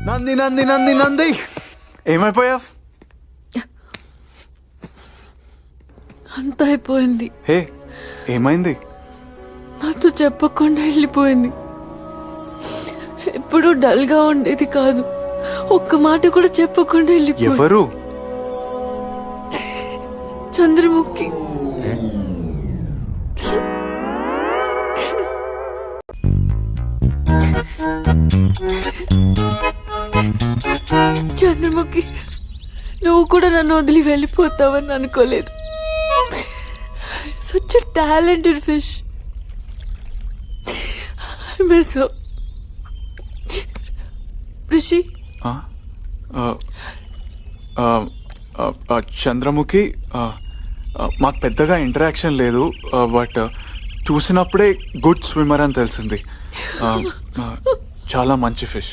నంది నంది నంది నంది ఏమైపోయావు? అంత అయిపోయింది. హే ఏమైంది? నాతో చెప్పకుండా వెళ్ళిపోయింది. ఎప్పుడు డల్ గా ఉండేది కాదు, ఒక్క మాట కూడా చెప్పకుండా వెళ్ళిపోయింది. ఎవరు? చంద్రముఖి. చంద్రముఖి, నువ్వు కూడా నన్ను వదిలి వెళ్ళిపోతావని అనుకోలేదు. Such talented fish. Miss Rishi. Chandramukhi, మాకు పెద్దగా ఇంటరాక్షన్ లేదు, బట్ చూసినప్పుడే గుడ్ స్విమ్మర్ అని తెలిసింది. చాలా మంచి ఫిష్.